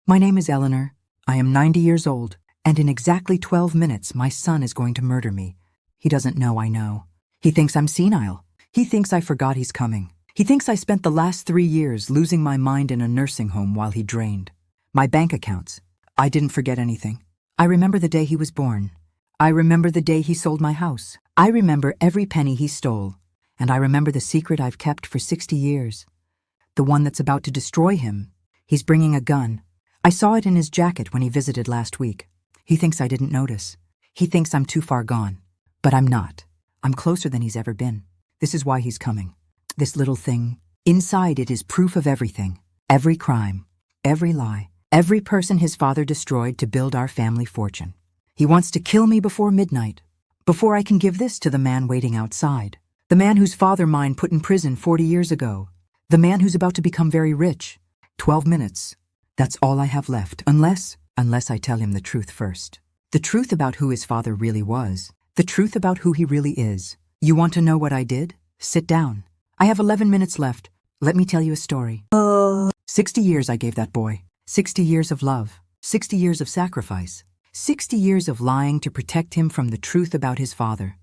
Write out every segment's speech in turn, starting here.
My name is Eleanor. I am 90 years old, and in exactly 12 minutes my son is going to murder me. He doesn't know I know. He thinks I'm senile. He thinks I forgot he's coming. He thinks I spent the last 3 years losing my mind in a nursing home while he drained. My bank accounts. I didn't forget anything. I remember the day he was born. I remember the day he sold my house. I remember every penny he stole. And I remember the secret I've kept for 60 years. The one that's about to destroy him. He's bringing a gun. I saw it in his jacket when he visited last week. He thinks I didn't notice. He thinks I'm too far gone. But I'm not. I'm closer than he's ever been. This is why he's coming. This little thing. Inside it is proof of everything. Every crime. Every lie. Every person his father destroyed to build our family fortune. He wants to kill me before midnight. Before I can give this to the man waiting outside. The man whose father mine put in prison 40 years ago. The man who's about to become very rich. 12 minutes. That's all I have left, unless I tell him the truth first. The truth about who his father really was. The truth about who he really is. You want to know what I did? Sit down. I have 11 minutes left. Let me tell you a story. 60 years I gave that boy. 60 years of love. 60 years of sacrifice. 60 years of lying to protect him from the truth about his father.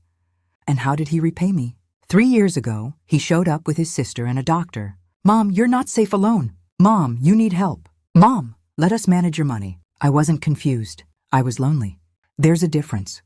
And how did he repay me? 3 years ago, he showed up with his sister and a doctor. Mom, you're not safe alone. Mom, you need help. Mom, let us manage your money. I wasn't confused. I was lonely. There's a difference.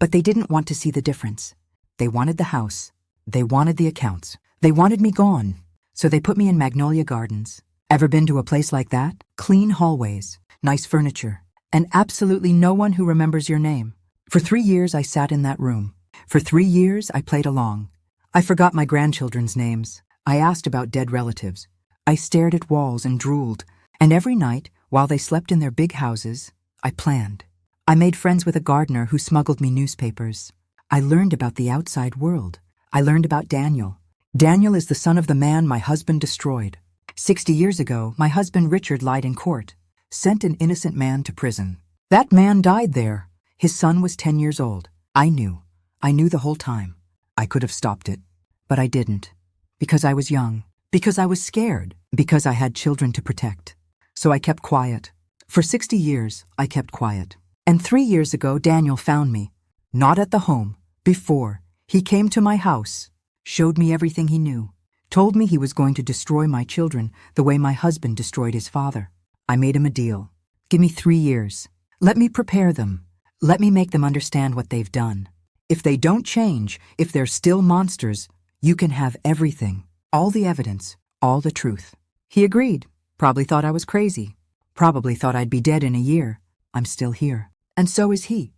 But they didn't want to see the difference. They wanted the house. They wanted the accounts. They wanted me gone. So they put me in Magnolia Gardens. Ever been to a place like that? Clean hallways, nice furniture, and absolutely no one who remembers your name. For 3 years I sat in that room. For 3 years I played along. I forgot my grandchildren's names. I asked about dead relatives. I stared at walls and drooled. And every night, while they slept in their big houses, I planned. I made friends with a gardener who smuggled me newspapers. I learned about the outside world. I learned about Daniel. Daniel is the son of the man my husband destroyed. 60 years ago, my husband Richard lied in court, sent an innocent man to prison. That man died there. His son was 10 years old. I knew the whole time. I could have stopped it, but I didn't. Because I was young. Because I was scared. Because I had children to protect. So I kept quiet. For 60 years, I kept quiet. And 3 years ago, Daniel found me. Not at the home. Before. He came to my house. Showed me everything he knew. Told me he was going to destroy my children the way my husband destroyed his father. I made him a deal. Give me 3 years. Let me prepare them. Let me make them understand what they've done. If they don't change, if they're still monsters, you can have everything. All the evidence. All the truth. He agreed. Probably thought I was crazy. Probably thought I'd be dead in a year. I'm still here. And so is he.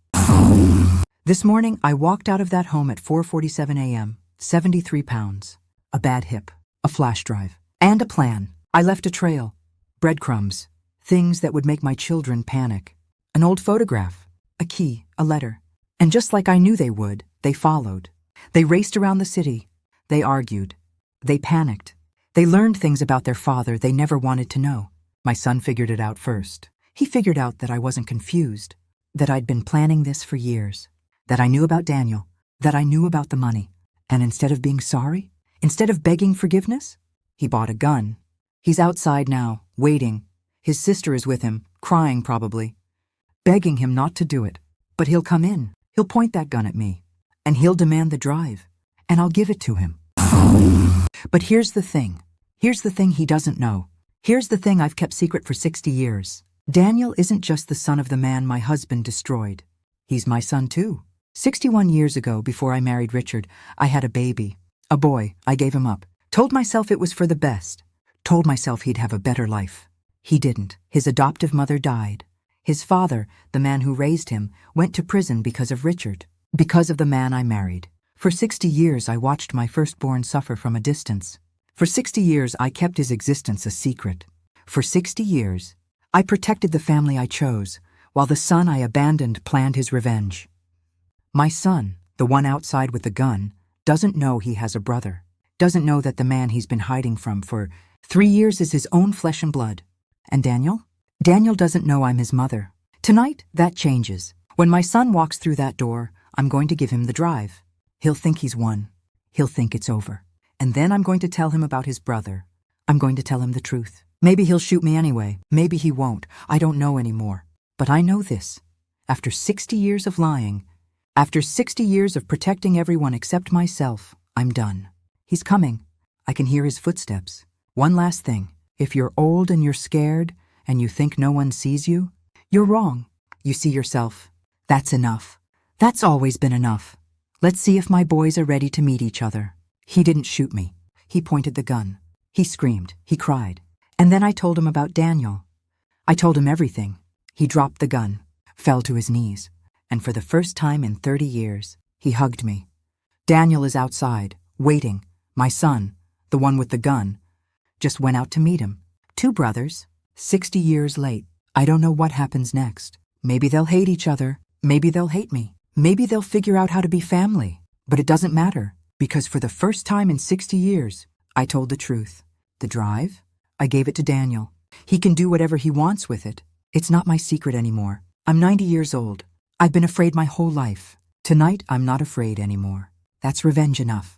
This morning, I walked out of that home at 4:47 a.m., 73 pounds. A bad hip. A flash drive. And a plan. I left a trail. Breadcrumbs. Things that would make my children panic. An old photograph. A key. A letter. And just like I knew they would, they followed. They raced around the city. They argued. They panicked. They learned things about their father they never wanted to know. My son figured it out first. He figured out that I wasn't confused, that I'd been planning this for years, that I knew about Daniel, that I knew about the money. And instead of being sorry, instead of begging forgiveness, he bought a gun. He's outside now, waiting. His sister is with him, crying probably, begging him not to do it. But he'll come in. He'll point that gun at me. And he'll demand the drive. And I'll give it to him. But here's the thing. Here's the thing he doesn't know. Here's the thing I've kept secret for 60 years. Daniel isn't just the son of the man my husband destroyed. He's my son too. 61 years ago, before I married Richard, I had a baby. A boy. I gave him up. Told myself it was for the best. Told myself he'd have a better life. He didn't. His adoptive mother died. His father, the man who raised him, went to prison because of Richard. Because of the man I married. For 60 years, I watched my firstborn suffer from a distance. For 60 years, I kept his existence a secret. For 60 years, I protected the family I chose, while the son I abandoned planned his revenge. My son, the one outside with the gun, doesn't know he has a brother. Doesn't know that the man he's been hiding from for 3 years is his own flesh and blood. And Daniel? Daniel doesn't know I'm his mother. Tonight, that changes. When my son walks through that door, I'm going to give him the drive. He'll think he's won. He'll think it's over. And then I'm going to tell him about his brother. I'm going to tell him the truth. Maybe he'll shoot me anyway. Maybe he won't. I don't know anymore. But I know this. After 60 years of lying, after 60 years of protecting everyone except myself, I'm done. He's coming. I can hear his footsteps. One last thing. If you're old and you're scared and you think no one sees you, you're wrong. You see yourself. That's enough. That's always been enough. Let's see if my boys are ready to meet each other. He didn't shoot me. He pointed the gun. He screamed. He cried. And then I told him about Daniel. I told him everything. He dropped the gun, fell to his knees, and for the first time in 30 years, he hugged me. Daniel is outside, waiting. My son, the one with the gun, just went out to meet him. 2 brothers, 60 years late. I don't know what happens next. Maybe they'll hate each other. Maybe they'll hate me. Maybe they'll figure out how to be family. But it doesn't matter, because for the first time in 60 years, I told the truth. The drive? I gave it to Daniel. He can do whatever he wants with it. It's not my secret anymore. I'm 90 years old. I've been afraid my whole life. Tonight, I'm not afraid anymore. That's revenge enough.